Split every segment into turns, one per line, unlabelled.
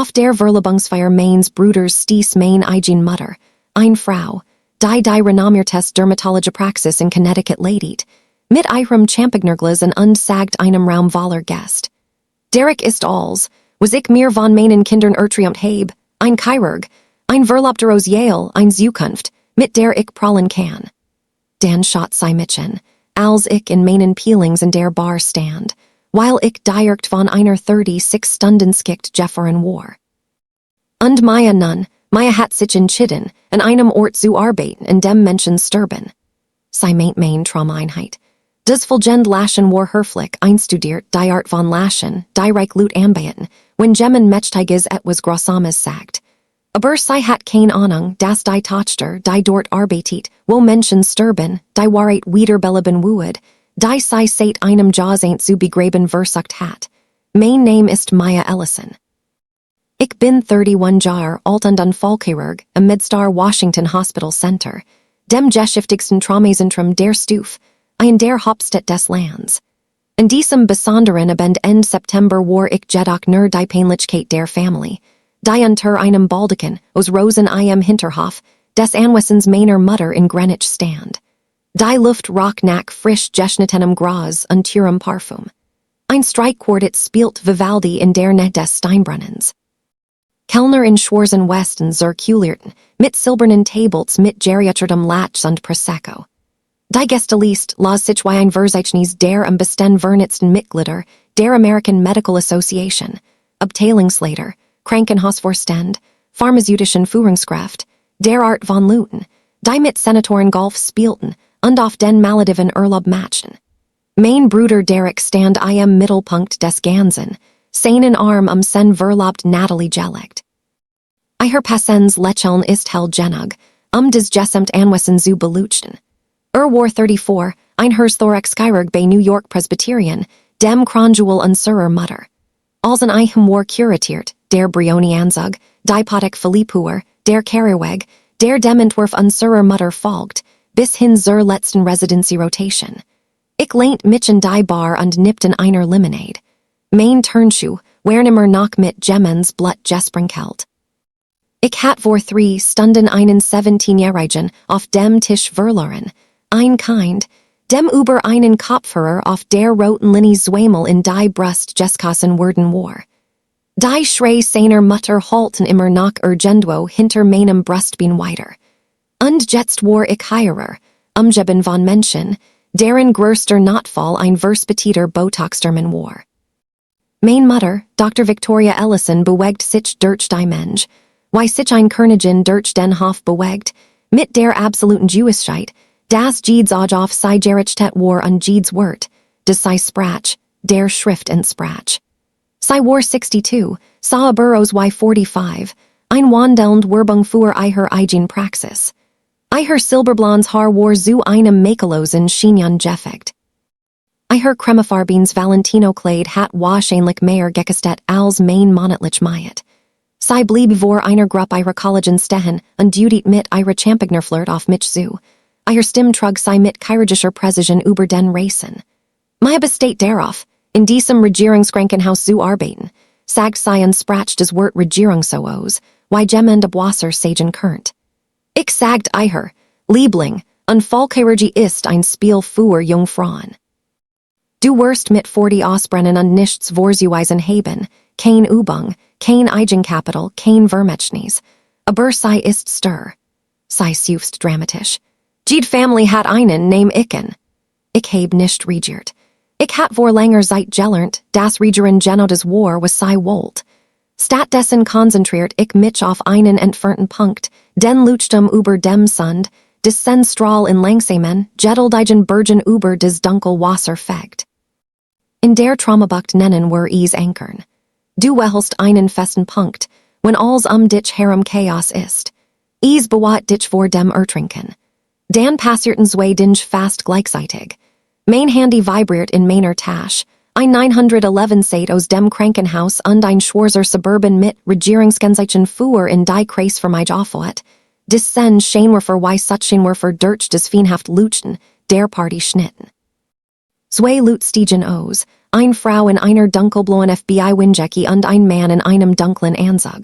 Auf der Verlobungsfeier meines Bruders stieß mein eigene Mutter, eine Frau, die renomiertes dermatologische Praxis in Connecticut leidet, mit ihrem Champagnerglas und sagt einem Raum voller Gäste. Derek ist alles, was ich mir von meinen Kindern erträumt habe, ein Chirurg, ein Verlobter aus Yale, ein Zukunft, mit der ich prahlen kann. Dan schot sei Mitchen, als ich in meinen Peelings in der Bar stand, weil ich direkt von einer 36-Stunden-Skicht Jefferin war. Und Maya hat sich entschieden, an einem Ort zu arbeiten, in dem Menschen sterben. Sei meint mein Traumeinheit. Das Fulgend Laschen war herflich einstudiert, die Art von Laschen, die reich Lut anbeten, wenn Gemmen Mächtiges etwas Grossames sagt. Aber sei hat kein Ahnung, dass die Tochter, die dort arbeitet, wo Menschen sterben, die Wahrheit wiederbeleben would, die sei seit einem Jahrzehnt zu begraben versucht hat. Mein Name ist Maya Ellison. Ich bin 31 Jahre alt und Unfallchirurg im Midstar Washington Hospital Center, dem geschäftigsten Traumazentrum der Stufe, in der Hauptstadt des Landes. In diesem besonderen Abend Ende September war ich jedoch nur die Peinlichkeit der Familie, die unter einem Baldachen aus Rosen im Hinterhof des Anwesens meiner Mutter in Greenwich stand. Die Luft roch nach frisch geschnittenem Gras und teurem Parfum. Ein Streichquartett spielt Vivaldi in der Nähe des Steinbrunnens. Kellner in schwarzen Westen zirkulierten, mit silbernen Tables mit geriatrtem Latsch und Prosecco. Die Gästeliste las sich wie ein Verzeichnis der am besten vernetzten Mitglieder der American Medical Association, Abteilungsleiter, Krankenhausvorstand, pharmazeutischen Führungskraft, der Art von Luten, die mit Senatoren Golf spielten und auf den Malediven Urlaub matchten. Mein Bruder Derek stand im Mittelpunkt des Ganzen, seinen Arm sen verlobt Natalie gelegt. Ihr Passens Lächeln ist hell genug, des Gesamt Anwesen zu beleuchten. War 34, ein Thorax-Chirurg bei New York Presbyterian, dem Kronjuwel unserer Mutter. Als ein Eichem war kuratiert, der Brioni Anzug, die Potik Philippuer, der Carrierweg, der dem Entwurf unserer Mutter folgt, bis hin zur letzten Residency-Rotation. Ich lehnt mich in die Bar und nippten einer Limonade. Mein Turnschuh, wernimmer noch mit Gemmens Blut gesprinkelt. Ich hat vor 3 Stunden einen 17-Jährigen auf dem Tisch verloren, ein Kind, dem über einen Kopfhörer auf der roten Linie zweimal in die Brust geskossen worden war. Die Schrei seiner Mutter halten immer noch irgendwo hinter meinem Brustbein weiter. Und jetzt war ich Heirer, umgeben von Menschen, deren größter Notfall ein verspäteter Botox-Dermen war. Mein Mutter, Dr. Victoria Ellison, bewegt sich durch die Mensch, wie sich ein Königin durch den Hof bewegt, mit der absoluten Jewissheit, das Jeeds auf sei gerichtet war und Jeeds Wort, des sei Sprach, der Schrift in Sprach. Sei war 62, sah aber aus wie 45, ein wandelnd Werbung für ihre eigene Praxis. Ihr silberblondes Haar war zu einem makellosen Chignon gefegt. Ihr cremefarbens Valentino-Kleid hat wahrscheinlich mehr gekostet als mein monatlich Mayet. Sei blieb vor einer Gruppe ihrer Kollegen stehen und dutet mit ihrer Champagnerflirt auf mich zu. Ihr Stimm trug sei mit chirurgischer Präzision über den Racen. Maya besteht darauf, in diesem Regierungskrankenhaus zu arbeiten, sagt sei und sprach das Wort Regierung so aus, wie Gemmen de Boisser sagen könnt. Ich sagt ihr, Liebling, Unfallchirurgie ist ein Spiel für Jungfrauen. Du wirst mit 40 ausbrennen und nichts vorzuweisen haben, kein Übung, kein Eigenkapital, kein Vermächtnis, aber sei ist stir. Sei süfst dramatisch. Jede Family hat einen Name ichen. Ich heb nicht regiert. Ich hat vor langer Zeit gelernt, das Regieren genau des war was sei wollt. Stattdessen konzentriert ich mich auf einen entfernten Punkt, den Leuchtturm über dem Sund, des Sennstrahl in langsamen, Jetteldigen Bergen über des dunkel Wasser fegt. In der Traumabucht nennen wir es Ankern. Du wählst einen festen Punkt, wenn alles dich herum Chaos ist. Es bewahrt dich vor dem Ertrinken. Dan passierten zwei Dinge fast gleichzeitig. Mein Handy vibriert in meiner Tasche. Ein 911 Seit aus dem Krankenhaus und ein schwarzer Suburban mit Regierungskennzeichen fuhr in die Kreis für mich aufwärts. Des Sen Scheinwerfer wie Sutscheinwerfer durch des fienhaft Lutschen, der Party schnitten. Zwei Lutstigen aus, Ein Frau in einer dunkelblauen FBI Winjacke und ein Mann in einem dunklen Anzug.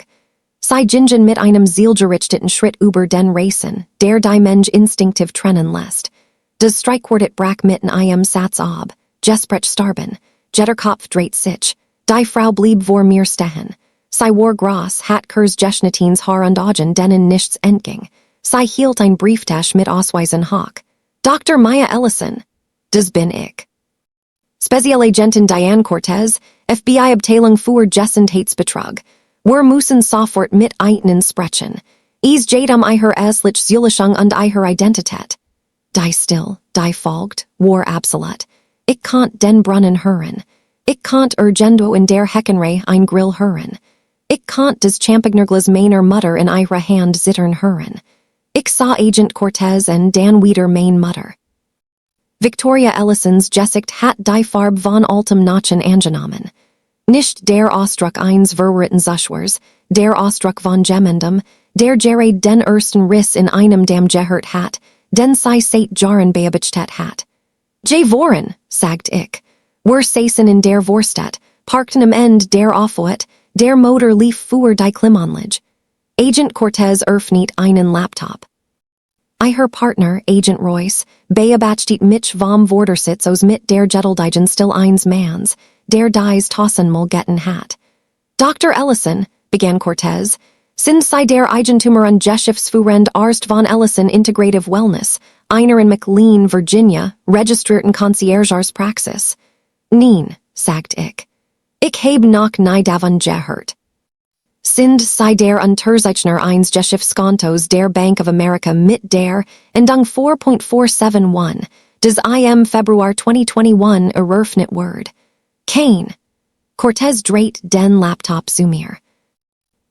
Sie gingen mit einem zielgerichteten Schritt über den Rasen, der die Mensch instinktiv trennen lässt. Das Streichwort brach mitten einem Satz ab, Gesprech starben, Jetterkopf dreht sich, die Frau blieb vor mir stehen. Sie war groß, hat kurs Jeschnetins Haar und Augen, denen nichts entging. Sie hielt ein Brieftasche mit Ausweisen hoch. Dr. Maya Ellison. Das bin ich. Spezialagentin Diane Cortez, FBI Abteilung für Gesundheitsbetrug. Wir müssen sofort mit Ihnen sprechen. Es geht ihre ehrliche Zulöschung und ihre Identität. Die still, die folgt, war absolut. Ich konnt den Brunnen hören. Ich konnt Urgendo in der Heckenreihe ein Grill hören. Ich konnt des Champagnerglas meiner Mutter in ihre Hand zittern hören. Ich sah Agent Cortez und Dan wieder mein Mutter. Victoria Ellisons Gesicht hat die Farbe von altem Nachen angenommen. Nicht der Ausdruck eines verwirrten Zuschauers, der Ausdruck von jemandem, der gerade den ersten Riss in einem dem gehört hat, den sie seit Jahren beobachtet hat. Voren, sagt ich. Wir saßen in der Vorstadt, parkten am Ende der Aufweit, der Motor lief für die Klimaanlage. Agent Cortez öffnet einen Laptop. Ihr Partner, Agent Royce, beobachtet mich vom Vordersitz aus mit der Jetteldigen still eines Manns, der dies Tossenmal getten hat. Dr. Ellison, begann Cortez, sind Sie der Eigentümer und Geschäftsführend Arzt von Ellison Integrative Wellness, einer in McLean, Virginia, registrierten Conciergearztpraxis? Nein, sagt ich. Ich habe noch nie davon gehört. Sind Sie der Unterzeichner eines Geschäftskontos der Bank of America mit der Endung 4.471, des im Februar 2021 eröffnet Word? Kein. Cortez dreht den Laptop zu mir.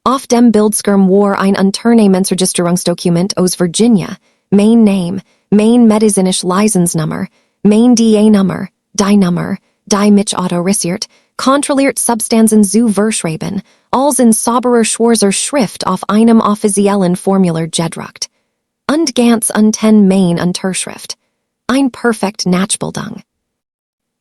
Auf dem Bildschirm war ein Unternehmensregistrierungsdokument aus Virginia, mein Name, mein medizinische Leistungsnummer, mein DA-Nummer, die mich autorisiert, kontrolliert Substanzen zu verschreiben, als in sauberer schwarzer Schrift auf einem offiziellen Formular gedruckt. Und ganz unten mein Unterschrift. Ein perfekt Nachbildung.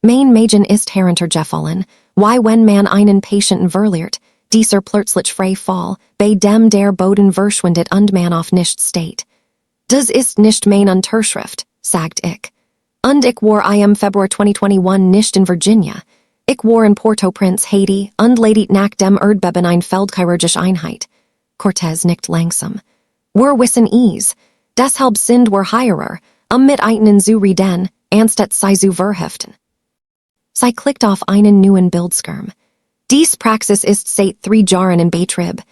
Mein Mädchen ist heruntergefallen, wenn man einen Patienten verliert, dieser plötzlich frei fall, bei dem der Boden verschwindet und man auf nichts steht. Das ist nicht mein Unterschrift, sagt ich. Und ich war im Februar 2021 nicht in Virginia. Ich war in Port-au-Prince, Haiti, und ledet nach dem Erdbeben ein Feldchirurgische Einheit. Cortez nickt langsam. Wir wissen es. Deshalb sind wir hierer, mit Ihnen zu reden, anstatt Sie zu verhaften. Sie klickt auf einen neuen Bildschirm. Dies Praxis ist seit 3 Jahren in Betrieb.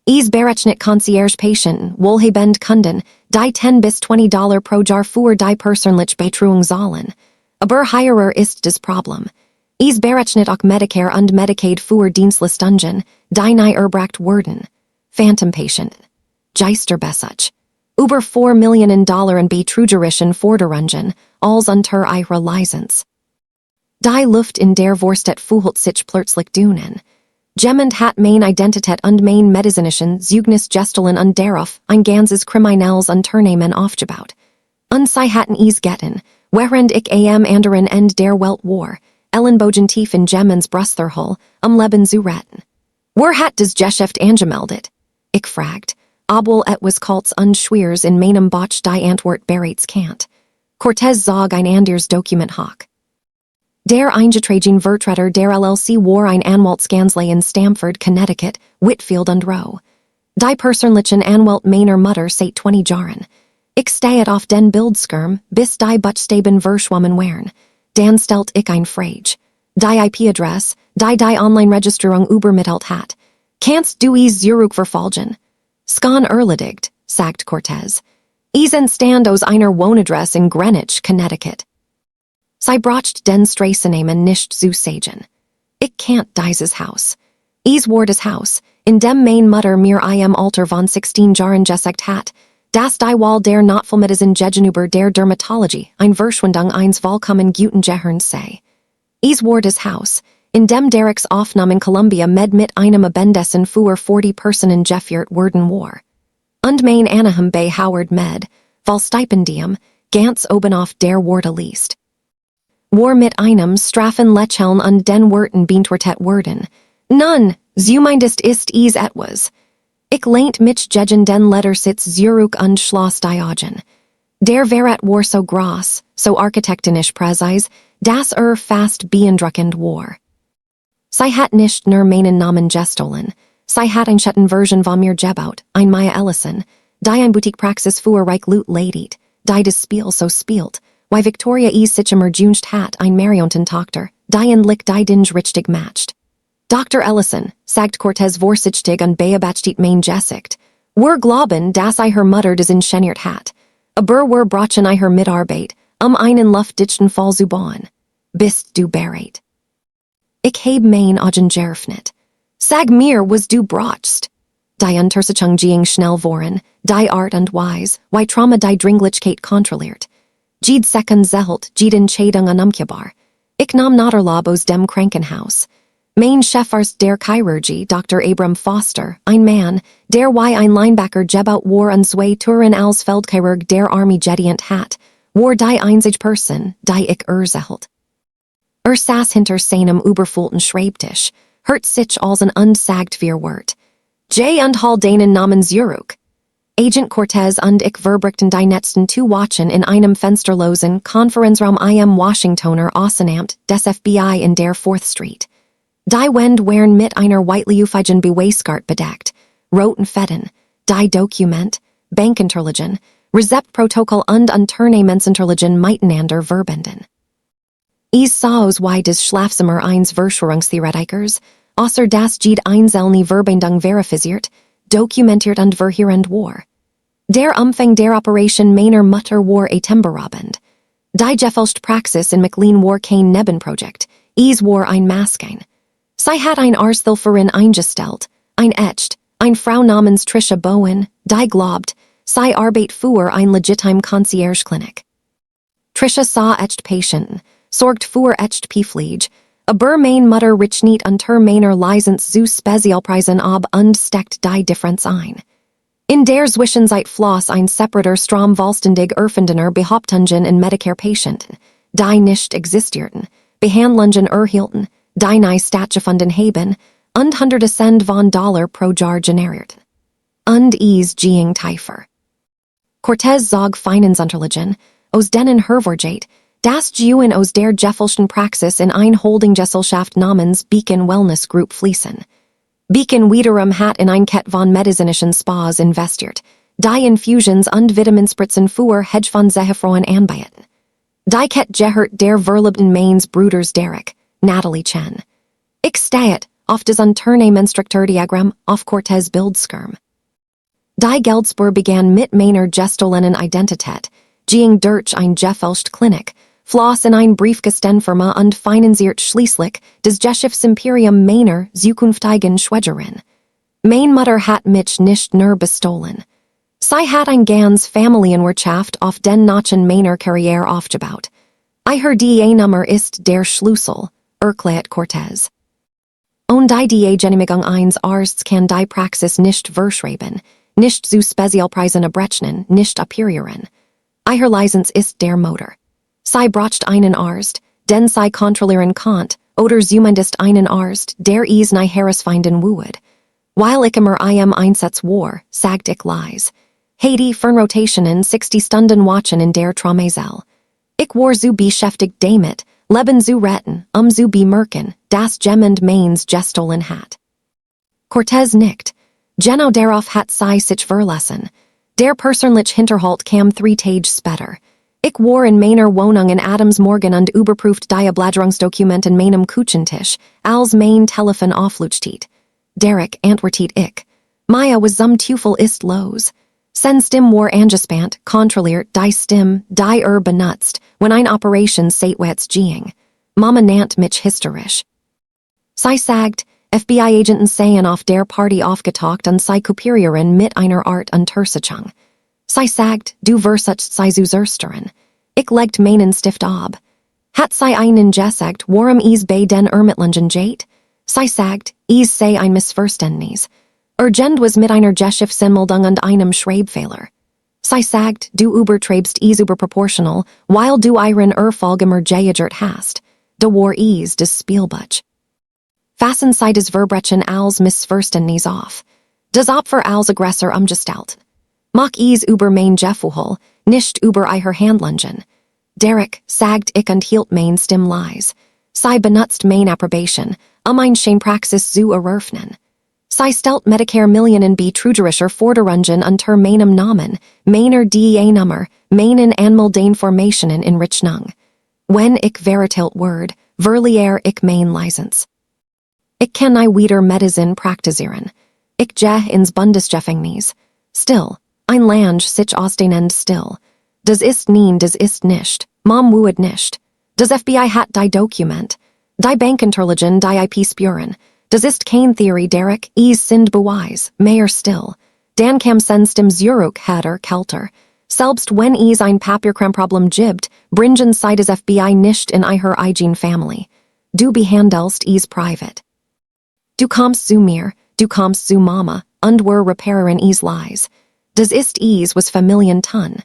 Es berechnet Concierge-Patienten, wohlhabend Kunden, die 10 bis $20 pro Jahr für die persönliche Betreuung zahlen. Aber hierer ist das Problem. Es berechnet auch Medicare und Medicaid für Dienstleistungen, die nie erbracht wurden. Phantom-Patienten. Geisterbesuch. Über $4 Millionen in betrügerischen Forderungen, als unter ihrer Lizenz. Die Luft in der Vorstadt fühlt sich plötzlich dünnen. Jemand hat mein Identität und mein medizinischen Zeugnis gestohlen und darauf ein ganzes kriminelles Unternehmen aufgebaut. Und sie hatten es getan, während ich am anderen Ende der Welt war, Ellenbogen tief in Jemens Brustlerhol, Leben zu retten. Wer hat das Geschäft angemeldet? Ich fragt, obwohl etwas Kults und Schwiers in meinem Botch die Antwort bereits kannt. Cortez zog ein anderes Dokument hoch. Der eingetragene Vertreter der LLC war ein Anwaltskanzlei in Stamford, Connecticut, Whitfield und Row. Die persönlichen Anwalt meiner Mutter seit 20 Jahren. Ich stehet auf den Bildschirm, bis die Buchstaben verschwommen wären. Dann stellt ich ein Frage. Die IP-Adresse, die Online-Registrierung übermittelt hat. Kannst du es zurückverfolgen? Scan erledigt, sagt Cortez. Es entstand aus einer Wohnadresse in Greenwich, Connecticut. Sie bracht den Straßennamen nicht zu sagen. Ich kannt dieses Haus. Es war das Haus, in dem mein Mutter mir im Alter von 16 Jahren gesagt hat, dass die Wahl der Notfallmedizin gegenüber der Dermatologie ein Verschwendung eines vollkommen guten Gehirns sei. Es war das Haus, in dem Derek's Aufnahme in Columbia mit einem Abendessen für 40 Personen geführt worden war. Und mein Anaheim bei Howard Med, vol Stipendium, ganz oben auf der Warte liest. War mit einem straffen Lächeln und den Worten beantwortet worden. Nun, zumindest ist es etwas. Ich lehnt mich gegen den Lettersitz zurück und schloss die Augen. Der Verrat war so groß, so architektonisch präzise, dass fast beeindruckend war. Sie hat nicht nur meinen Namen gestohlen, sie hat ein Schattenversion von mir gebaut, ein Maya Ellison, die ein Boutique-Praxis für reich Lut ledigt, die das Spiel so spielt, wie Victoria sich erjuncht hat ein Marionten-Tochter, die in Lick die Dinge richtig matcht. Dr. Ellison, sagt Cortez vorsichtig und beobachtet mein Gesicht, wir glauben, dass ihre Mutter das ingeniert hat, aber wir brauchen ihre Mitarbeit, einen luftdichten Fall zu bauen. Bist du bereit? Ich heb mein Augen geöffnet. Sag mir, was du brauchst. Die Untersuchung ging schnell voran, die Art und Weise, wie Trauma die Dringlichkeit kontrolliert. Jede Sekund zählt, jede Entscheidung unumkehrbar. Ich nahm Naderlob aus dem Krankenhaus. Mein Chefarzt der Chirurgie, Dr. Abram Foster, ein Mann, der wie ein Linebacker gebaut war und zwei Touren als Feldchirurg der Armee gedient hat, war die einzige Person, die ich erzählt. Saß hinter seinem überfüllten Schreibtisch, hört sich als ein unsagt Wort. J und Hall deinen Namen zurück. Agent Cortez und ich verbrachten die letzten 2 Wochen in einem fensterlosen Konferenzraum im Washingtoner Außenamt des FBI in der 4th Street. Die Wände waren mit einer weitläufigen Beweiskarte bedeckt, roten Fäden, die Dokument, Bankinterligen, Rezeptprotokoll und Unternehmensinterligen miteinander verbinden. Ich sah aus wie des Schlafzimmer eines Verschwörungstheoretikers, außer dass jede einzelne Verbindung verifiziert, dokumentiert und verheerend war. Der Umfang der Operation meiner Mutter war atemberaubend. Die gefälschte Praxis in McLean war kein Nebenprojekt, es war ein Maskein. Sie hat ein Arzthilferin eingestellt, ein Frau namens Trisha Bowen, die glaubt, sie arbeit für ein legitim Concierge-Klinik. Trisha sah echt Patienten, sorgt für echt Pflege, aber mein Mutter rich nicht unter meiner Lizenz zu Spezialpreisen ob und steckt die Differenz ein. In der Zwischenzeit floss ein separater Strom vollständig erfundener Behauptungen in Medicare-Patienten, die nicht existierten, Behandlungen erhielten, die nie stattgefunden haben, und Hunderte Cent von Dollar pro Jahr generierten. Und es ging tiefer. Cortez zog Finanzunterlagen, aus denen hervorgeht, das Juen aus der gefälschten Praxis in ein Holdinggesellschaft namens Beacon Wellness Group fließen. Beacon wiederum hat in ein Kette von medizinischen Spas investiert, die Infusions und Vitaminspritzen für Hedgefondsehefrauen anbieten. Die Kette gehört der verliebten Mains Bruders Derek, Natalie Chen. Ich steht, auf das Unternehmensstrukturdiagramm auf Cortez Bildskirm. Die Geldspur begann mit meiner gestohlenen Identität, ging durch ein gefälscht Klinik, floss in ein Briefkastenfirma und finanziert schließlich das Geschäftsimperium meiner zukünftigen Schwägerin. Mein Mutter hat mich nicht nur bestohlen. Sie hat ein ganz Familienwirtschaft auf den Nachen meiner Karriere aufgebaut. Ihr DA-Nummer ist der Schlüssel, erklärt Cortez. Und die DA-Genehmigung eines Arztes kann die Praxis nicht verschreiben, nicht zu Spezialpreisen abrechnen, nicht operieren. Ihr Lizenz ist der Motor. Sie braucht einen Arzt, den sie kontrollieren kann, oder zumindest einen Arzt, der es nie herausfinden würde. Weil ich immer Einsatz war, sagt ich leise. Haiti Fernrotationen 60 Stunden watchen in der Traumazell. Ich war zu beschäftigt damit, Leben zu retten, zu bemerken, das jemand meins gestohlen hat. Cortez nickt. Genau darauf hat sie sich verlassen. Der persönliche Hinterhalt kam 3 Tage später. Ich war in meiner Wohnung in Adams Morgan und überprüft die Bladrungsdokument in meinem Küchentisch, als mein Telefon aufleuchtet. Derek, antwortet ich. Maya, was zum Teufel ist los? Sen Stimme war angespannt, kontrolliert die Stimme, die benutzt, wenn ein Operation seitwärts ging. Mama nannt mich hysterisch. Sie sagt, FBI-Agenten seien auf der Party aufgetaucht und sie kooperieren mit einer Art Untersuchung. Sie sagt, du wirst sie zu zerstörern. Ich legt meinen Stift ab. Hat sie einen gesagt, warum es bei den Ermittlungen geht? Sie sagt, es sei ein Missverständnis. Urgent was mit einer Geschäftsanmeldung und einem Schreibfehler. Sie sagt, du übertreibst überproportional, while du ihren Erfolgemer gejagert hast. De war des Spielbuch. Fassen sei des Verbrechen als Missversten nies auf. Das Opfer als Aggressor umgestalt. Mach über mein Gefühl, nicht über ihr Handlungen. Derek, sagt ich und hielt mein Stimm leise. Sei benutzt mein Approbation, ein Scheinpraxis zu eröffnen. Sei stellt Medicare Millionen betrügerischer Forderungen unter meinem Namen, meiner DEA-Nummer, meinen Anmeldeformationen in Rechnung. Wenn ich vertelt word, verliere ich mein Lizenz. Ich kann nie wieder Medizin praktizieren. Ich gehe ins Bundesgefängnis. Still, ein Land sich ausdehnend still. Das ist nie, das ist nicht, Mom wued nicht. Das FBI hat die Dokument. Die Bankintelligen die IP spuren. Das ist kein Theorie Derek, sind Beweis, mehr still. Dan kam senst im Zurück hader Kelter. Selbst wenn ein Papierkramproblem gibt, bringen sie das FBI nicht in ihrer eigene Family. Du behandelst privat. Du kommst zu mir, du kommst zu Mama, und wir reparieren Lies. Das ist was Familien tun.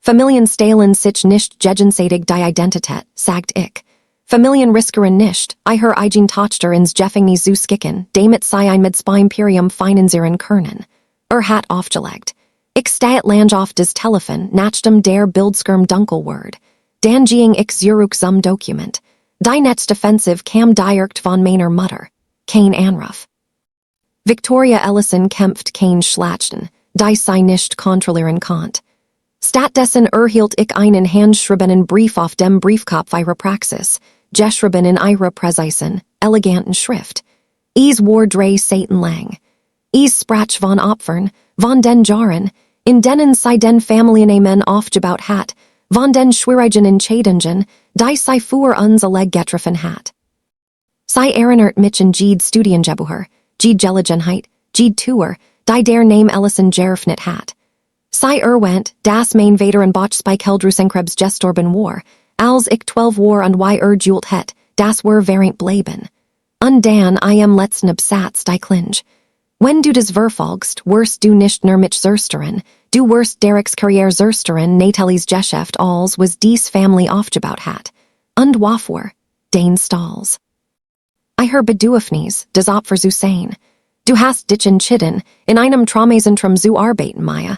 Familien stehlen sich nicht gegenseitig die Identität, sagt ich. Familien riskeren nicht, ihre eigene Tochter ins Gefängnis zu skicken, damit sie ein Mitspeimperium finanzieren können. Hat aufgelegt. Ich steht lang auf das Telefon, nachdem der Bildschirm dunkel word. Dan ging ich zurück zum Dokument. Die Netzdefensive kam direkt von meiner Mutter. Kein Anruf. Victoria Ellison kämpft kein Schlachten, die sie nicht kontrollieren konnt. Stattdessen erhielt ich einen handschriebenen Brief auf dem Briefkopf ihrer Praxis, geschrieben in ihrer präzisen, eleganten Schrift. War 3 Seiten lang. Sprach von Opfern, von den Jahren, in denen sie den Familiennamen aufgebaut hat, von den schwierigen Entscheidungen, die sie für uns alle getroffen hat. Sie erinnert mich an Jede Studiengebucher, Jede Gelegenheit, Jede Tour, die der Name Ellison geöffnet hat. Sie erwähnt, das mein Väteren Bachspeicheldrusenkrebs gestorben war, als ich 12 war und geühlt het, das war während bleiben. Und dann letzten Absatz die Klinge. Wenn du das verfolgst, wirst du nicht nur mich zersteren, du wirst Dereks Karriere zersteren Natalies Geschäft als was dies Family aufgebaut hat. Und wofür? Den Stalls. Ihre Bedürfnis, das Opfer zu sein. Du hast dich entschieden, in einem Traumazentrum zu arbeiten, Maya.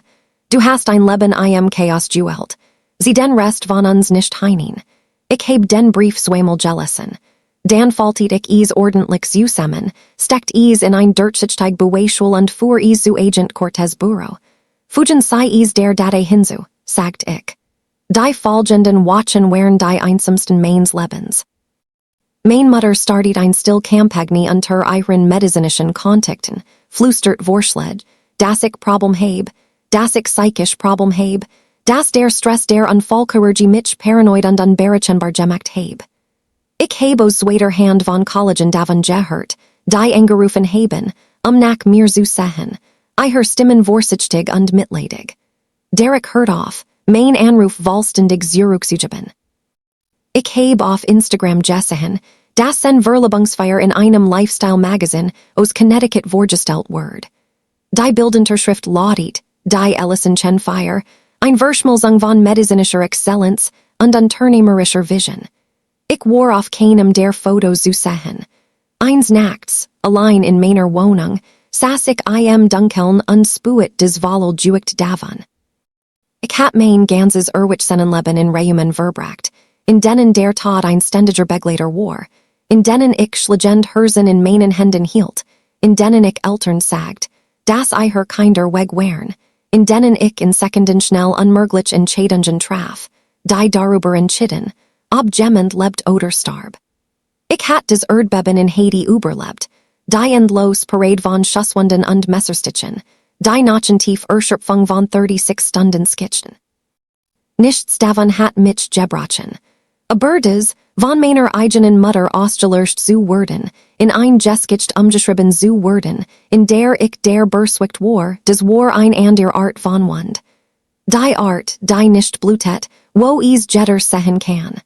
Du hast ein Leben Chaos geühlt. Sie den Rest von uns nicht heinin. Ich heb den Brief zweimal gelesen. Dan faltet ich ordentlich zusammen, steckt in ein durchsichtig Beweichschul und fuhr zu Agent Cortez Bureau. Fugen sei der Date hinzu, sagt ich. Die folgenden Wochen während die einsamsten meines Lebens. Mein Mutter startet ein Stillkampagne unter ihren medizinischen Kontakten, flüstert Vorschläge, dass ich Problem heb, dass ich psychisch Problem heb, dass der Stress der Unfallchirurgie mich paranoid und unberechenbar gemacht heb. Ich heb aus zweiter Hand von Kollegen davon gehört, die angerufen haben, nach mir zu sehen, ihre Stimmen vorsichtig und mitleidig. Derek hört auf, mein Anruf vollständig zurückzugeben. Ich heb auf Instagram gesehen, dass ein Verlobungsfeier in einem Lifestyle-Magazin aus Connecticut vorgestellt word. Die Bildunterschrift lautet, die Ellison Chen Feier, ein Verschmelzung von medizinischer Exzellenz und unternehmerischer Vision. Ich war auf keinem der Fotos zu sehen. Eins nachts, allein in meiner Wohnung, saß ich dunkeln und spuet des Wohl juicht davon. Ich hab mein ganzes Erwachsenenleben in Reumen verbracht, in denen der Tod ein ständiger Begleiter war, in denen ich schlegend Herzen in meinen Händen hielt, in denen ich Eltern sagt, dass ihr kinder weg wären, in denen ich in Sekunden schnell unmöglich Entscheidungen traf, die darüber entschieden, ob jemand lebt oder starb. Ich hat das Erdbeben in Haiti überlebt, die endlos Parade von Schusswunden und Messerstichen, die Nachentief Erschöpfung von 36 Stunden skitchen. Nichts davon hat mich gebrochen. Aber das, von meiner eigenen Mutter ausgelöscht zu werden, in ein Geskicht umgeschrieben zu werden, in der ich der berswickt war, das war ein ander Art von Wund. Die Art, die nicht blutet, wo jeder sehen kann.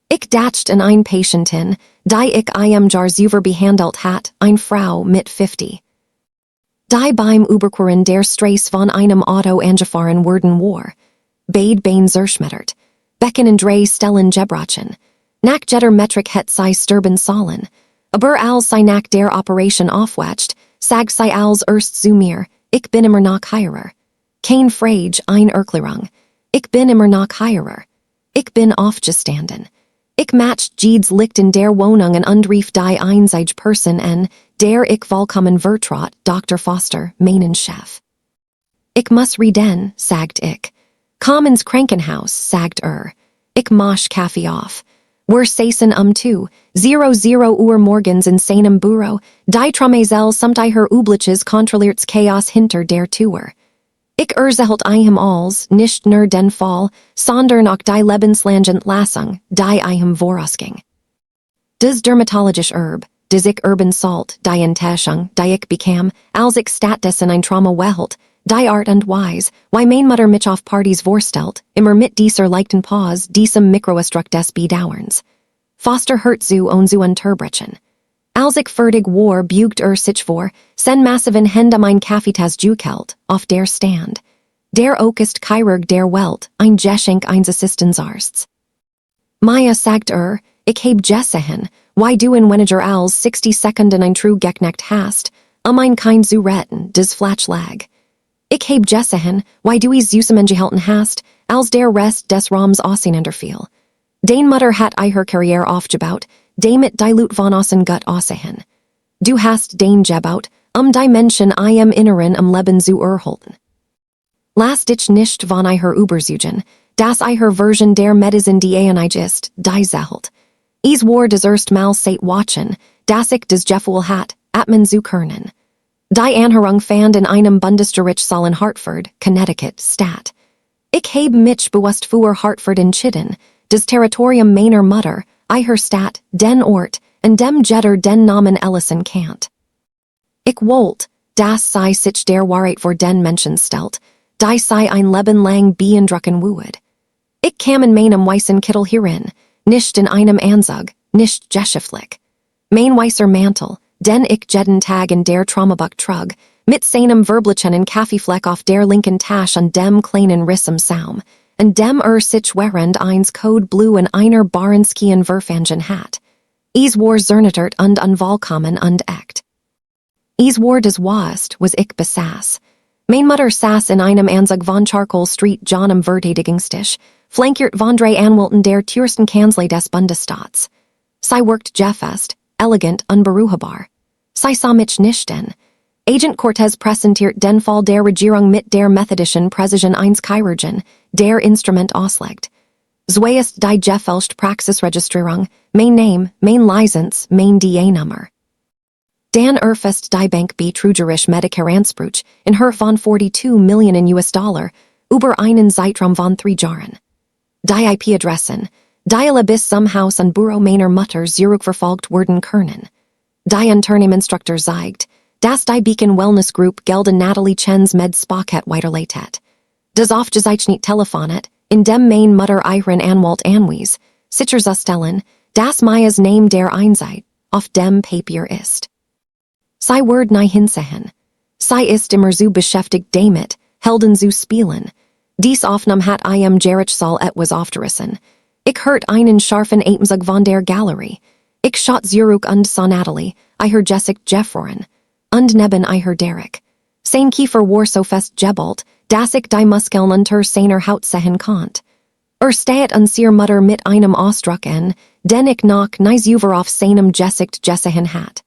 Ich dacht in ein Patientin, die ich Jar Zuver behandelt hat, ein Frau mit 50. Die beim Überqueren der Straße von einem Auto angefahren worden war. Beide Beine zerschmettert. Becken und drei Stellen gebrochen. Nach jetter Metric het sei sterben sollen. Aber als sei nach der Operation aufwacht, sag sei als erst zu mir, ich bin immer noch Heirer. Kein Frage, ein Erklärung. Ich bin immer noch Heirer. Ich bin aufgestanden. Ich matcht Jeeds Licht in der Wohnung und rief die einzige Person en, der ich vollkommen vertraut, Dr. Foster, meinen Chef. Ich muss reden, sagt ich. Komm ins Krankenhaus, sagt Ich mosch Kaffee auf. Wir saßen 2:00 Uhr morgens in seinem Büro, die Trommel samt ihrer übliches kontrolliertes Chaos hinter der Tür. Ich erzählt ihm als, nicht nur den Fall, sondern auch die lebenslange Entlassung, die ihm vorausging. Das dermatologisch das ich urban salt, die Enttäuschung, die ich bekam, als ich stattdessen ein Trauma wehelt, die Art und Weise, wie mein Mutter mich auf Partys vorstellt, immer mit dieser leichten Pause, diesem Mikroausdruck des Bedauerns. Foster hört zu und zu unterbrechen. Als ich fertig war, bugt sich vor, sen massiven Hände mein Kaffeetasse gekelt, auf der Stand. Der ist Chirurg der Welt, ein Geschenk eines Assistenzarsts. Maya sagt ich heb gesehen, wie du in weniger als 60 Sekunden ein true geknackt hast, ein kein zu retten, des Flatsch lag. Ich heb gesehen, wie du is zusammengehalten hast, als der Rest des Raums auseinanderfiel. Den Mutter hat ihre Karriere aufgebaut, damit die Lut von außen gut aussehen. Du hast den gebaut, die Menschen im Inneren am Leben zu erhalten. Lass dich nicht von ihrer überzeugen, dass ihre Version der Medizin die einig ist, die zählt. Es war das erst Mal seit Watchen, dass ich das Gefühl hat, atmen zu können. Die Anhörung fand in einem Bundesgerichtssaal in Hartford, Connecticut, statt. Ich habe mich bewusst für Hartford entschieden, das Territorium meiner Mutter, ihrer Stadt, den Ort, und dem Jetter den Namen Ellison kannt. Ich wollt, dass sei sich der Wahrheit vor den Menschen stellt, die sei ein Leben lang beeindrucken would. Ich kam in meinem weißen Kittel hierin, nicht in einem Anzug, nicht geschäftlich. Mein weißer Mantel, den ich jeden Tag in der Traumabuch trug, mit seinem verblichen Kaffeefleck auf der linken Tasche und dem kleinen Riss im Saum, und dem sich während eins Code Blue in einer Barenskien Verfangen hat. Es war zernitert und unvollkommen und echt. Es war das Wast, was ich besaß. Mein Mutter saß in einem Anzug von Charcoal Street John am Verteidigungstisch, flankiert von drei Anwälten der teuersten Kanzlei des Bundesstaats. Sie worked fest, elegant und beruhigbar. Sie sah mich nicht denn. Agent Cortez präsentiert den Fall der Regierung mit der methodischen Präzision eines Chirurgen, der Instrument auslegt. Zuerst die gefälschte Praxisregistrierung, mein Name, mein Lizenz, mein DA-Nummer. Dan erfasst die Bank betrügerisch Medikaranspruch in Höhe von 42 Millionen US-Dollar über einen Zeitraum von 3 Jahren. Die IP-Adressen, die bis zum Haus und Büro meiner Mutter zurückverfolgt werden können. Die Unternehmenstruktur zeigt, dass die Beacon Wellness Group Geld an Natalie Chen's Med-Spaket weiterleitet. Das aufgezeichnete Telefonet, in dem mein Mutter ihren Anwalt anwies, sicherzustellen, dass Mayas Name der Einseit auf dem Papier ist. Sie wird nie hinsehen. Sie ist immer so beschäftigt damit, Helden zu spielen. Dies Aufnahme hat im Gerichtssaal etwas aufgerissen. Ich hört einen scharfen Atemzug von der Galerie. Ich schaut zurück und sah Natalie, ihr Jessica Jeffroren. Und neben ihr Derek. Sein Kiefer war so fest geballt, dass ich die Muskeln unter seiner Haut sehen konnt. Steht und seine Mutter mit einem Ausdruck en, den ich noch nicht über auf seinem Gesicht gesehen hat.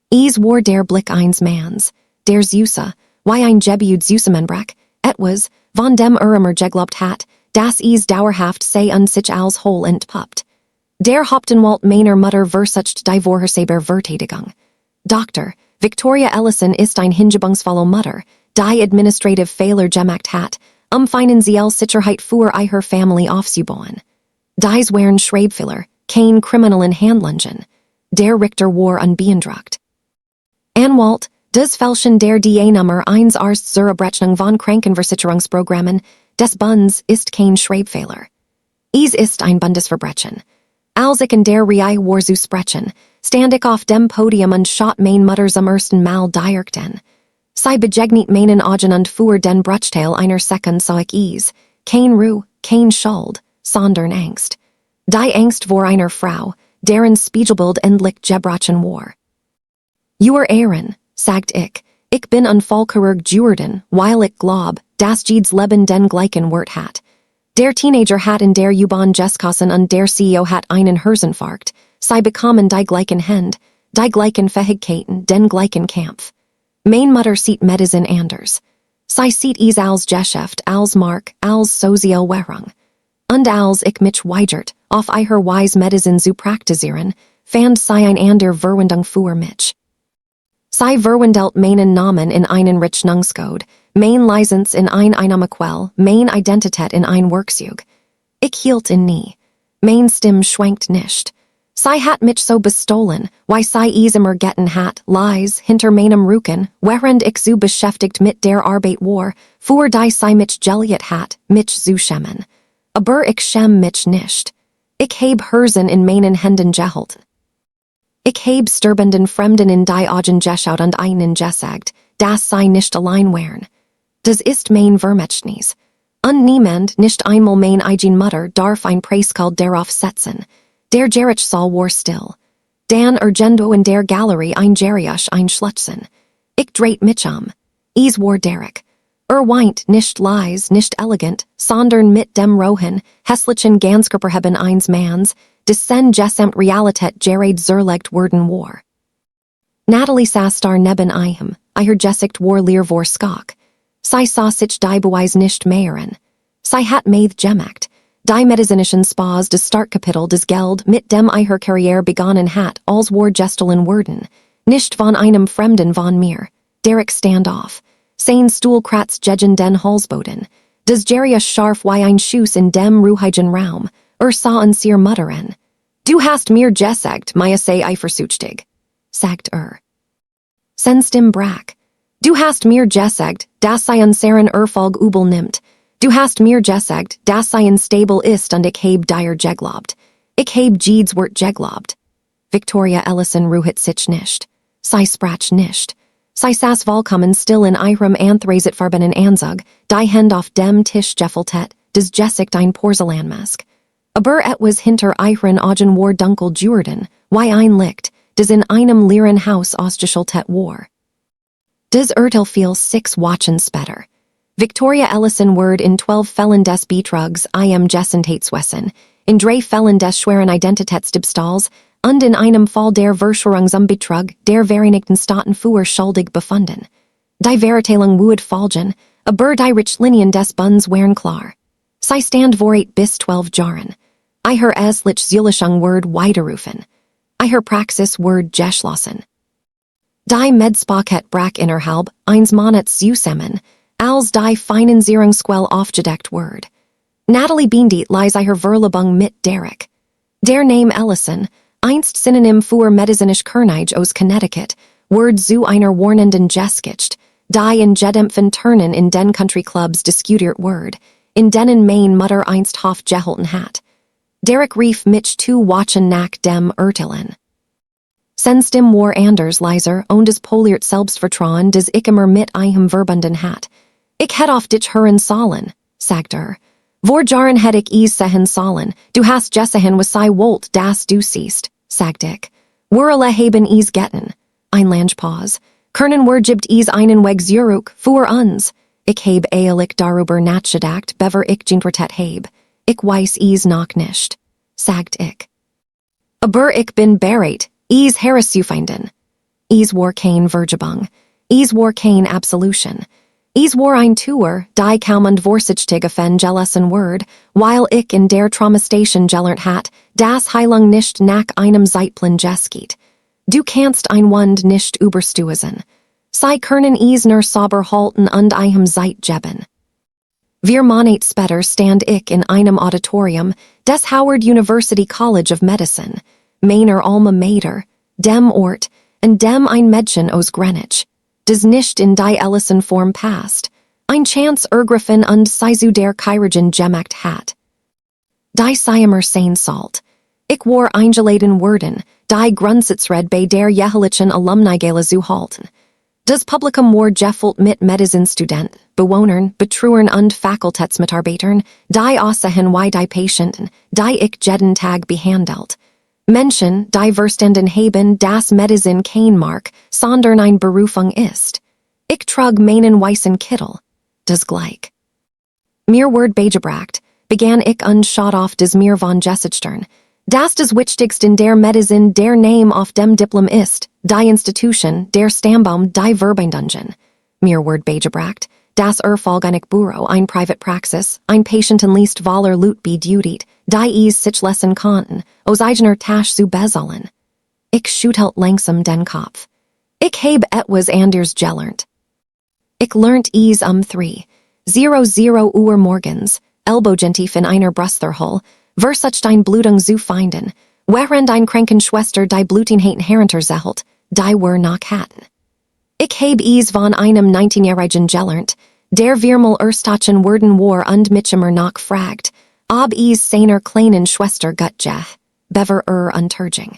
Es war der Blick eines Manns, der Süße, wie ein Gebüd Süßemenbrek, etwas, von dem immer geglaubt hat, dass es dauerhaft sei und sich als Whole entpuppt. Der Hauptanwalt meiner Mutter versucht die vorhersehbare Verteidigung. Dr. Victoria Ellison ist ein hingebungsvolle Mutter, die administrative Fehler gemacht hat, finanzielle Sicherheit für ihre Familie aufzubauen. Dies waren Schreibfehler, kein kriminellen Handlungen. Der Richter war unbeeindruckt. Anwalt, das Fälschen der DA-Nummer 1 Arzt zur Abrechnung von Krankenversicherungsprogrammen des Bundes ist kein Schreibfehler. Es ist ein Bundesverbrechen. Als ich in der Reihe war zu sprechen, stand ich auf dem Podium und schaut mein Mutter zum ersten Mal direkt an. Sei begegnet meinen Augen und für den Bruchteil einer Sekund sah ich es. Kein Ruhe, kein Schuld, sondern Angst. Die Angst vor einer Frau, deren Spiegelbild endlich gebrochen war. Uhr Ehren, sagt ich bin Unfallchirurg geworden, weil ich glaub, dass jedes Leben den gleichen Wert hat. Der Teenager hat in der U-Bahn gesessen und der CEO hat einen Herzinfarkt, sei bekommen die gleichen Hände, die gleichen Fähigkeiten, den gleichen Kampf. Mein Mutter sieht Medizin anders. Sei sieht es als Geschäft, als Mark, als Sozialwährung. Und als ich mich weigert, auf ihrer Weise Medizin zu praktizieren, fand sei ein ander Verwendung für mich. Sei verwendelt meinen Namen in einen Rechnungscode, mein Lizenz in ein Einnahmequelle, mein Identität in ein Werkzeug. Ich hielt in nie. Mein Stimme schwankt nicht. Sei hat mich so bestohlen, weil sei es immer getten hat, lies, hinter meinem Rücken, während ich so beschäftigt mit der Arbeit war, für die sei mich geliert hat, mich zu schämen. Aber ich schäm mich nicht. Ich heb Herzen in meinen Händen gehalten. Ich heb sterbenden Fremden in die Augen geschaut und einen gesagt, das sei nicht allein wären. Das ist mein Vermächtnis. Und niemand, nicht einmal mein eigene Mutter, darf ein Preisschild darauf setzen. Der Gerich Saal war still. Dan Urgendo in der Galerie ein Geriach ein Schlutzen. Ich dreht mich Es war Derek. Weint nicht leise, nicht elegant, sondern mit dem rohen, hässlichen Ganskörperheben eines Manns, dessen gesamt Realität gerade zerlegt worden war. Natalie saß dar neben ihm, ihr Gesicht war leer vor Skak. Sei sah sich die Beweis nicht mehren. Sei hat meth gemacht. Die medizinischen Spas des Startkapitel des Geld mit dem ihre Karriere begonnen hat, als war gestohlen worden. Nicht von einem Fremden von mir. Derek stand auf. Sein Stuhl kratzt gegen den Halsboden. Des Geriach scharf wie ein Schuss in dem ruhigen Raum. Sah uns ihr muttern. Du hast mir gesagt, Maya sei eifersüchtig, sagt Sen Stimme brach. Du hast mir gesagt, dass sei unseren Erfolg übel nimmt. Du hast mir gesagt, dass sei unstable ist und ich heb dir geglaubt. Ich heb jedes Wort geglaubt. Victoria Ellison ruhte sich nicht. Sei sprach nicht. Sei saß vollkommen still in ihrem anthrazitfarbenen Anzug, die Hand auf dem Tisch gefältet, des Gesicht ein Porzellanmask. Aber etwas hinter ihren Augen war dunkel geworden, wie ein Licht, des in einem leeren Haus ausgeschaltet war. Des Urteil fiel 6 Wochen später. Victoria Ellison ward in 12 Fällen des Betrugs im Gesundheitswesen, in 3 Fällen des schweren Identitätsdiebstahls und in einem Fall der Verschwörung zum Betrug der Vereinigten Staaten für schuldig befunden. Die Verurteilung would folgen, aber die Richtlinien des Bundes waren klar. Sie stand vor 8 bis 12 Jahren. Ihre Zulechung ward widerrufen. Ihre Praxis ward geschlossen. Die Medspaket brach innerhalb eines Monats zusammen, als die Finanzierungsquelle aufgedeckt ward. Natalie Beendit lies ihre Verlobung mit Derek. Der Name Ellison, einst Synonym für medizinische Kernige aus Connecticut, ward zu einer warnenden Geschichte, die in gedämpften Turnen in den Country Clubs diskutiert ward, in denen mein Mutter einst Hof gehalten hat. Derek rief mich zu watchen nach dem Urteilen. Sen Stimme war anders leiser und des poliert Selbstvertrauen des ich immer mit ihm verbunden hat. Ich hätt auf dich hören sollen, sagt Vor Jahren hätt ich es sehen sollen, du hast gesehen was sei wollt, das du siehst, sagt ich. Wurle haben es getten. Ein lange Pause. Können wir gibt es einen Weg zurück, für uns. Ich heb ehrlich darüber nachgedacht, bever ich gentretet heb. Ich weiß es noch nicht, sagt ich. Aber ich bin bereit, es herauszufinden. Es war kein Vergebung. Es war kein Absolution. Es war ein Tour, die kaum und vorsichtig gelesen ward, weil ich in der Traumastation gelernt hat, dass Heilung nicht nach einem Zeitplan geschieht. Du kannst ein Wund nicht übersteuern. Sie können es nur sauber halten und einem Zeit geben. 4 Monate später stand ich in einem Auditorium des Howard University College of Medicine, meiner Alma Mater, dem Ort, in dem ein Mädchen aus Greenwich, des nicht in die Ellison-Form passt, ein Chance ergriffen und sie zu der Chirurgin gemacht hat. Die Seimer sein Salt. Ich war eingeladen worden, die Grundsitzred bei der jährlichen Alumni-Gala zu halten. Das Publikum war gefüllt mit Medizin Studenten, Bewohnern, Betreuern und Fakultätsmitarbeitern, die Aussahen wie die Patienten, die ich jeden Tag behandelt. Menschen, die verstanden haben, dass Medizin kein Mark, sondern eine Berufung ist. Ich trug meinen weißen Kittel. Das gleich. Mir word beigebracht, begann ich und schaut auf des mir von Geschichten. Das des Wichtigst in der Medizin der Name auf dem Diplom ist, die Institution, der Stammbaum, die Verbindungen. Mir word beigebracht, das Erfolgreiche Büro, ein Private Praxis, ein Patientenlist voller Lut bedutigt, die es sich lassen konnten, aus eigener Tasche zu bezahlen. Ich schüttelt langsam den Kopf. Ich habe etwas anders gelernt. Ich lernt es 3:00 Uhr morgens, Ellbogentief in einer Brustlerhol, versucht ein Blutung zu finden, während ein Krankenschwester die Blutingheiten herunterzählt, die wir noch hatten. Ich habe es von einem 19-Jährigen gelernt, der viermal erstachen worden war und mich immer noch fragt, ob es seiner kleinen Schwester gut geht, bever unterging.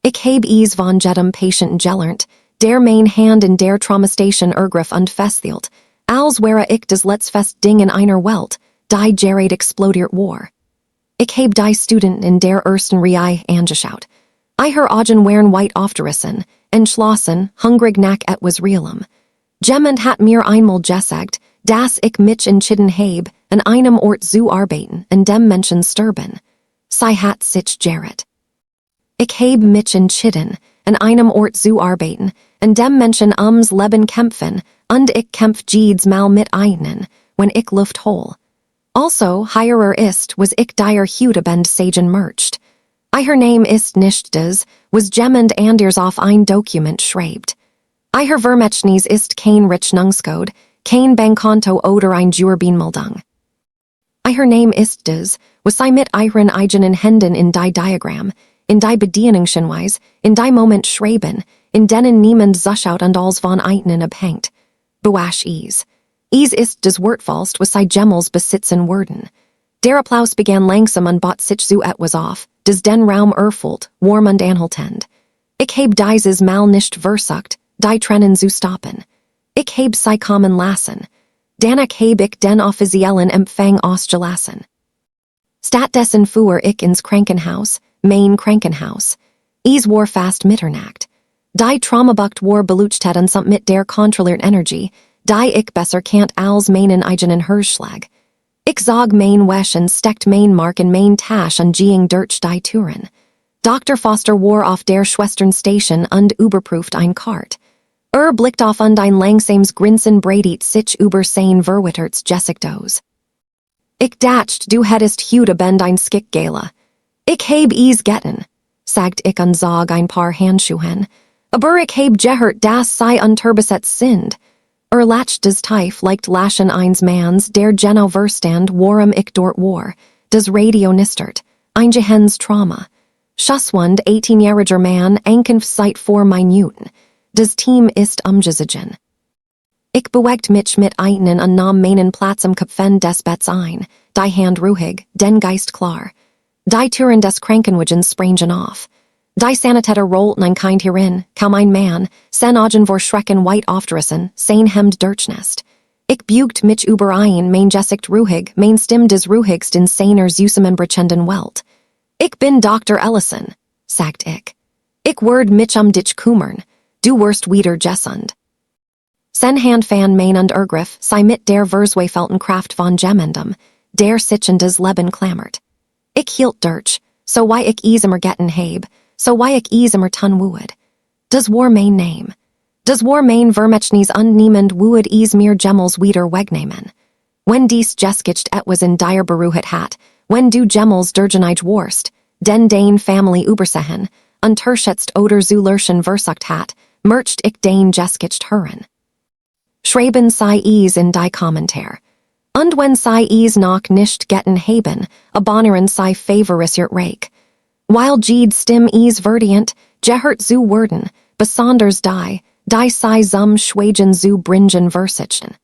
Ich habe es von jedem Patienten gelernt, der mein Hand in der Traumastation ergriff und festhielt, als wäre ich das letztfest Ding in einer Welt, die gerät explodiert war. Ich habe die Studenten in der ersten Reihe angeschaut. Ihre Augen waren weit aufgerissen, entschlossen, hungrig nach etwas Realem. Jemand hat mir einmal gesagt, dass ich mich entschieden habe, an einem Ort zu arbeiten, in dem Menschen sterben. Sie hat sich gerät. Ich habe mich entschieden, an einem Ort zu arbeiten, in dem Menschen ums Leben kämpfen, und ich kämpf jedes Mal mit eigenen, wenn ich Luft hol. Also, hierer ist, was ich dir heute bend sagen mercht. Ihr Name ist nicht das, was jemand anders auf ein Dokument schreibt. Ihr Vermächtnis ist kein Rechnungscode, kein Bankkonto oder ein Jurbenmeldung. Ihr Name ist das, was sie mit ihren eigenen Händen in die Diagramm, in die Bedienungshinweis, in die Moment schreiben, in denen niemand zuschaut und als von einen abhängt. Bewasch es. Es ist das Wortvollst, was sie jemals besitzen würden. Der Applaus begann langsam und bot sich zu etwas auf, das den Raum erfüllt, warm und anhaltend. Ich habe dieses Mal nicht versucht, die Tränen zu stoppen. Ich habe sie kommen lassen. Danach habe ich den offiziellen Empfang ausgelassen. Stattdessen fuhr ich ins Krankenhaus, mein Krankenhaus. Es war fast Mitternacht. Die Traumabucht war beleuchtet und samt mit der kontrollierten Energie, die ich besser kannt als meinen eigenen Herzschlag. Ich zog mein Wäsch und steckt mein Mark in mein Tasch und ging durch die Türen. Dr. Foster war auf der Schwesternstation und überprüft ein Kart. Blickt auf und ein langsames Grinsen breitet sich über sein verwittertes Gesicht. Ich dacht, du hättest heute bend ein Skickgala. Ich heb es getten, sagt ich und zog ein paar Handschuhen. Aber ich heb gehört, dass sie unterbesetzt sind. Latcht des Teif leicht laschen eins Mans, der genau verstand, warum ich dort war. Das Radio nistert. Eingehens Trauma. Schusswund 18-jähriger Mann, Ankunft seit 4 Minuten. Das Team ist umgezogen. Ich bewegt mich mit einen und nahm meinen Platz am Köpfen des Betts ein, die Hand ruhig, den Geist klar. Die Türen des Krankenwagens sprangen auf. Die Sanitäter rollten ein Kind hierin, kaum ein Mann, sen Augen vor Schrecken weit aufgerissen, sein Hemd durchnässt. Ich bügt mich über ein, mein Gesicht ruhig, mein Stimm des ruhigst in seiner süßem brechenden Welt. Ich bin Dr. Ellison, sagt ich. Ich werd mich dich kümmern, du wirst wieder gesund. Sen Hand fan mein und ergriff, sei mit der verzweifelten Kraft von jemandem, der sich in des Leben klammert. Ich hielt durch, so why ich es immer getten heb, so why ich es immer tun would. Das war mein Name. Das war mein Vermächtnis und niemand would es mir jemals wieder wegnehmen. Wenn dies geskicht etwas in dir beruhet hat, wenn du jemals durgeneig warst, den dein Family übersehen, unterschätzt oder zu lurchen versucht hat, mercht ich den geskicht hören. Schreiben sei es in die Kommentar. Und wenn sei es noch nicht getten haben, abonneren sei favorisiert reich. Weil jede Stimme es verdient, gehört zu werden, besonders die sei zum Schweigen zu bringen versichten.